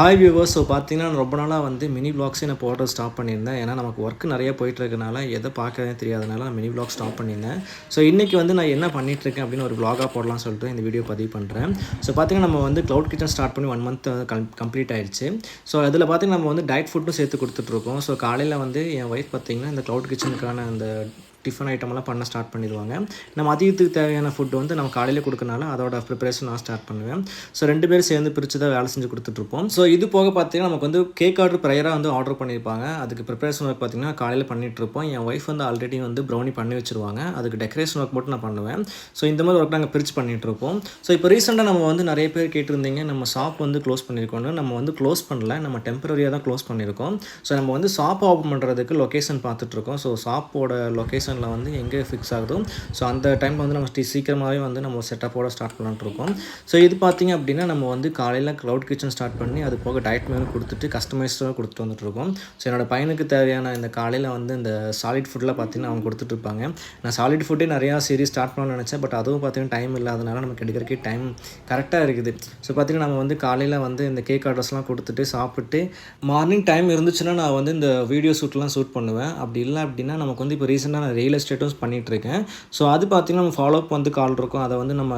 Hi viewers. So பார்த்தீங்கன்னா ரொம்ப நாளாக வந்து மினி விளாக்ஸே நான் போடுறது ஸ்டாப் பண்ணியிருந்தேன். ஏன்னா நமக்கு ஒர்க் நிறைய போயிட்டுருக்கனால எதை பார்க்கறதே தெரியாதனால நான் மினி விளாக் ஸ்டாப் பண்ணியிருந்தேன். ஸோ இன்றைக்கி வந்து நான் என்ன பண்ணிகிட்ருக்கேன் அப்படின்னு ஒரு விளாகாக போடலாம்னு சொல்லிட்டு இந்த வீடியோ பதிவு பண்ணுறேன். ஸோ பார்த்தீங்கன்னா நம்ம வந்து க்ளவுட் கிச்சன் ஸ்டார்ட் பண்ணி 1 மந்த் கம்ப்ளீட் ஆயிடுச்சு. ஸோ அதில் பார்த்தீங்கன்னா நம்ம வந்து டயட் ஃபுட்டும் சேர்த்து கொடுத்துட்ருக்கோம். ஸோ காலையில் வந்து என் ஒய்ஃப் பார்த்தீங்கன்னா இந்த க்ளவுட் கிச்சனுக்கான அந்த டிஃபன் ஐட்டமெல்லாம் பண்ண ஸ்டார்ட் பண்ணிடுவாங்க. நம்ம மதியத்துக்கு தேவையான ஃபுட்டு வந்து நம்ம காலையில் கொடுக்கறனால அதோட ப்ரிப்பரேஷன் நான் ஸ்டார்ட் பண்ணுவேன். ஸோ 2 பேரும் சேர்ந்து பிரித்து தான் வேலை செஞ்சு கொடுத்துட்ருப்போம். ஸோ இது போக பார்த்தீங்கன்னா நமக்கு வந்து கேக் ஆர்டர் ப்ரையராக வந்து ஆர்டர் பண்ணியிருப்பாங்க. அதுக்கு ப்ரிப்பரேஷன் ஒர்க் பார்த்தீங்கன்னா காலையில் பண்ணிகிட்ருப்போம். என் ஒய்ஃப் வந்து ஆல்ரெடி வந்து ப்ரௌனி பண்ணி வச்சுருவாங்க. அதுக்கு டெக்கரேஷன் ஒர்க் மட்டும் நான் பண்ணுவேன். ஸோ இந்த மாதிரி ஒர்க் நாங்கள் பிரித்து பண்ணிகிட்ருப்போம். ஸோ இப்போ ரீசெண்டாக நம்ம வந்து நிறைய பேர் கேட்டிருந்தீங்க, நம்ம ஷாப் வந்து க்ளோஸ் பண்ணியிருக்கோன்னு. நம்ம வந்து க்ளோஸ் பண்ணல, நம்ம டெம்பரரியாக தான் க்ளோஸ் பண்ணியிருக்கோம். ஸோ நம்ம வந்து ஷாப் ஓப்பன் பண்ணுறதுக்கு லொக்கேஷன் பார்த்துட்ருக்கோம். ஸோ ஷாப்போட லொக்கேஷனில் வந்து எங்கே ஃபிக்ஸ் ஆகுதோ ஸோ அந்த டைமில் வந்து நம்ம சீக்கிரமாகவே வந்து நம்ம செட்டப்போட ஸ்டார்ட் பண்ணலான்ட்ருக்கோம். ஸோ இது பார்த்திங்க அப்படின்னா நம்ம வந்து காலையில் க்ளவுட் கிச்சன் ஸ்டார்ட் பண்ணி அது போக டயட் மெனு கொடுத்துட்டு கஸ்டமைஸ்டாக கொடுத்துட்டு வந்துட்டுருக்கோம். ஸோ என்னோடய பையனுக்கு தேவையான இந்த காலையில் வந்து இந்த சாலிட் ஃபுட்டில் பார்த்திங்கன்னா அவங்க கொடுத்துட்ருப்பாங்க. நான் சாலிட் ஃபுட்டே நிறையா சீரிஸ் ஸ்டார்ட் பண்ணணும்னு நினச்சேன். பட் அதுவும் பார்த்திங்கன்னா டைம் இல்லாதனால நமக்கு எடுக்கிறக்கே டைம் கரெக்டாக இருக்குது. ஸோ பார்த்திங்கன்னா நம்ம வந்து காலையில் வந்து இந்த கேக் ஆர்டர்ஸ்லாம் கொடுத்துட்டு சாப்பிட்டு மார்னிங் டைம் இருந்துச்சுன்னா நான் வந்து இந்த வீடியோ ஷூட்லாம் ஷூட் பண்ணுவேன். அப்படி இல்லை அப்படின்னா நமக்கு வந்து இப்போ ரீசெண்டாக நான் ரியல் எஸ்டேட்டும் பண்ணிகிட்ருக்கேன். ஸோ அது பார்த்திங்கன்னா நம்ம ஃபாலோ அப் வந்து கால் இருக்கும். அதை வந்து நம்ம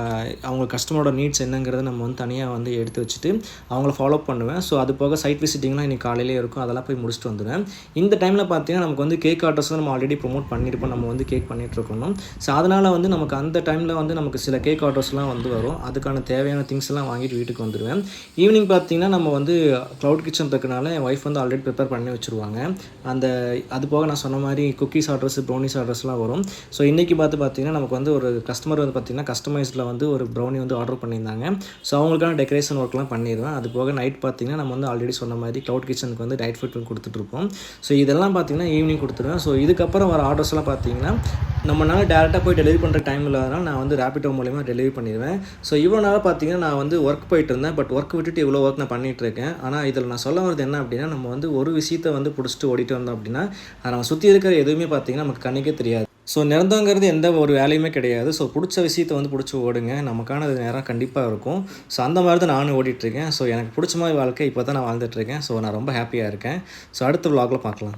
அவங்க கஸ்டமரோட நீட்ஸ் என்னங்கிறத நம்ம வந்து தனியாக வந்து எடுத்து வச்சுட்டு அவங்கள ஃபாலோ பண்ணுவேன். ஸோ அது போக சைட் விசிட்டிங்லாம் இன்றைக்கி காலையிலே இருக்கும். அதெல்லாம் போய் முடிச்சுட்டு வந்துடுவேன். இந்த டைமில் பார்த்திங்கன்னா நமக்கு வந்து கேக் ஆர்டர்ஸ் நம்ம ஆல்ரெடி ப்ரொமோட் பண்ணியிருப்போம். நம்ம வந்து கேக் பண்ணிகிட்ருக்கணும். ஸோ அதனால் வந்து நமக்கு அந்த டைமில் வந்து நமக்கு சில கேக் ஆர்டர்ஸ்லாம் வந்து வரும். அதுக்கான தேவையான திங்ஸ் எல்லாம் வாங்கிட்டு வீட்டுக்கு வந்துடுவேன். ஈவினிங் பார்த்திங்கன்னா நம்ம வந்து க்ளவுட் கிச்சன் இருக்கனால என் ஒய்ஃப் வந்து ஆல்ரெடி ப்ரிப்பேர் பண்ணி வச்சுருவாங்க. அது போக நான் சொன்ன மாதிரி குக்கீஸ் ஆர்டர்ஸ், ப்ரௌனிஸ் ஆர்டர்ஸ்லாம் வரும். ஸோ இன்றைக்கி பார்த்திங்கன்னா நமக்கு வந்து ஒரு கஸ்டமர் வந்து பார்த்திங்கன்னா கஸ்டமைஸில் வந்து ஒரு ப்ரௌனி வந்து ஆர்டர் பண்ணியிருந்தாங்க. ஸோ அவங்களுக்கான டெக்கரேஷன் ஒர்க்லாம் பண்ணிடுவேன். அது போக நைட் பார்த்திங்கன்னா நம்ம வந்து ஆல்ரெடி சொன்ன மாதிரி க்ளவுட் கிச்சனுக்கு வந்து டயட் ஃபுட் கொடுத்துட்ருப்போம். ஸோ இதெல்லாம் பார்த்திங்கன்னா ஈவினிங் கொடுத்துருவேன். ஸோ இதுக்கப்புறம் வர ஆர்டர்ஸ்லாம் பார்த்திங்கன்னா நம்மளால டேரெக்டாக போய் டெலிவரி பண்ணுற டைம் இல்லாதனால நான் வந்து ரேபிடோ மூலிமா டெலிவரி பண்ணிடுவேன். ஸோ இவ்வளோ நாள் பார்த்திங்கன்னா நான் வந்து ஒர்க் போயிட்டு இருந்தேன். பட் ஒர்க் விட்டுட்டு இவ்வளோ ஒர்க் நான் பண்ணிகிட்ருக்கேன். ஆனால் இதில் நான் சொல்ல வரது என்ன அப்படின்னா, நம்ம வந்து ஒரு விஷயத்தை வந்து பிடிச்சிட்டு ஓடிட்டு வந்தோம் அப்படின்னா அதை நம்ம சுற்றி இருக்கிற எதுவுமே பார்த்திங்கன்னா நமக்கு கண்ணுக்கே தெரியாது. ஸோ நிரந்தரங்கிறது எந்த ஒரு வேலையுமே கிடையாது. ஸோ பிடிச்ச விஷயத்தை வந்து பிடிச்சி ஓடுங்க. நமக்கான நேரம் கண்டிப்பாக இருக்கும். ஸோ அந்த மாதிரி தான் நானும் ஓடிட்டுருக்கேன். ஸோ எனக்கு பிடிச்ச மாதிரி வாழ்க்கை இப்போ தான் நான் வாழ்ந்துட்டுருக்கேன். ஸோ நான் ரொம்ப ஹாப்பியாக இருக்கேன். ஸோ அடுத்த விலாகில் பார்க்கலாம்.